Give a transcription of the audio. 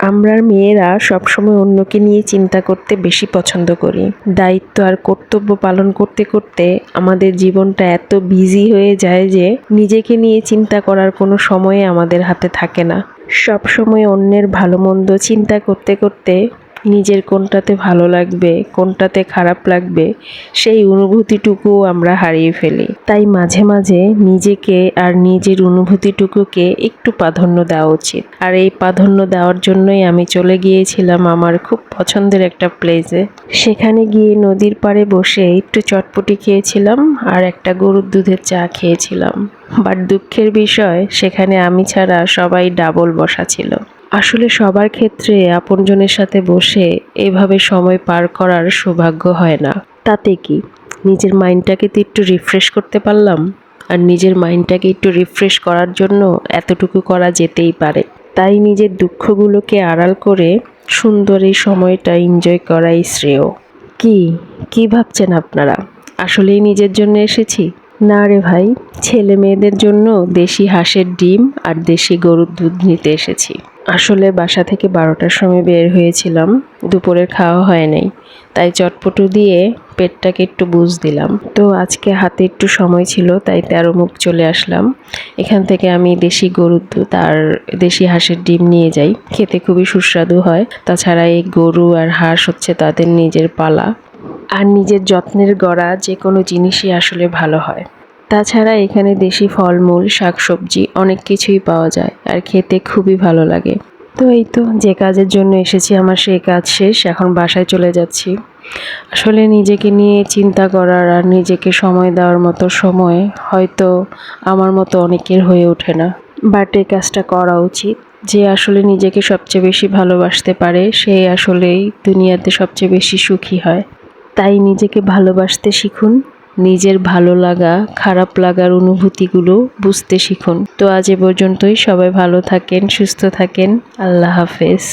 আমরা মেয়েরা সবসময় অন্যকে নিয়ে চিন্তা করতে বেশি পছন্দ করি। দায়িত্ব আর কর্তব্য পালন করতে করতে আমাদের জীবনটা এত বিজি হয়ে যায় যে নিজেকে নিয়ে চিন্তা করার কোনো সময় আমাদের হাতে থাকে না। সব সময় অন্যের ভালো মন্দ চিন্তা করতে করতে নিজের কোনটাতে ভালো লাগবে, কোনটাতে খারাপ লাগবে সেই অনুভূতিটুকুও আমরা হারিয়ে ফেলি। তাই মাঝে মাঝে নিজেকে আর নিজের অনুভূতিটুকুকে একটু প্রাধান্য দেওয়া উচিত। আর এই প্রাধান্য দেওয়ার জন্যই আমি চলে গিয়েছিলাম আমার খুব পছন্দের একটা প্লেসে। সেখানে গিয়ে নদীর পাড়ে বসে একটু চটপটি খেয়েছিলাম আর একটা গরুর দুধের চা খেয়েছিলাম। বাট দুঃখের বিষয়, সেখানে আমি ছাড়া সবাই ডাবল বসা ছিল। আসলে সবার ক্ষেত্রে আপনজনের সাথে বসে এভাবে সময় পার করার সৌভাগ্য হয় না। তাতে কি, নিজের মাইন্ডটাকে তো একটু রিফ্রেশ করতে পারলাম। আর নিজের মাইন্ডটাকে একটু রিফ্রেশ করার জন্য এতটুকু করা যেতেই পারে। তাই নিজের দুঃখগুলোকে আড়াল করে সুন্দর এই সময়টা এনজয় করাই শ্রেয়। কি ভাবছেন আপনারা? আসলেই নিজের জন্য এসেছি? না রে ভাই, ছেলে মেয়েদের জন্য দেশি হাঁসের ডিম আর দেশি গরুর দুধ নিতে এসেছি। আসলে বাসা থেকে 12টার সময় বের হয়েছিলাম, দুপুরের খাওয়া হয় নাই, তাই চটপটু দিয়ে পেটটাকে একটু বুঝ দিলাম। তো আজকে হাতে একটু সময় ছিল, তাই 13 মুখ চলে আসলাম। এখান থেকে আমি দেশি গরুর দুধ আর দেশি হাঁসের ডিম নিয়ে যাই, খেতে খুবই সুস্বাদু হয়। তাছাড়া এই গরু আর হাঁস হচ্ছে তাদের নিজের পালা, আর নিজের যত্নের গড়া যে কোনো জিনিসই আসলে ভালো হয়। তাছাড়া এখানে দেশি ফলমূল, শাকসবজি অনেক কিছুই পাওয়া যায় আর খেতে খুবই ভালো লাগে। তো এই তো, যে কাজের জন্য এসেছি আমার সেই কাজ শেষ, এখন বাসায় চলে যাচ্ছি। আসলে নিজেকে নিয়ে চিন্তা করার আর নিজেকে সময় দেওয়ার মতো সময় হয়তো আমার মতো অনেকের হয়ে ওঠে না। বাট এই কাজটা করা উচিত। যে আসলে নিজেকে সবচেয়ে বেশি ভালোবাসতে পারে সে আসলেই দুনিয়াতে সবচেয়ে বেশি সুখী হয়। তাই নিজেকে ভালোবাসতে শিখুন, নিজের ভালো লাগা খারাপ লাগার অনুভূতিগুলো বুঝতে শিখুন। তো আজ এ পর্যন্তই। সবাই ভালো থাকেন, সুস্থ থাকেন। আল্লাহ হাফেজ।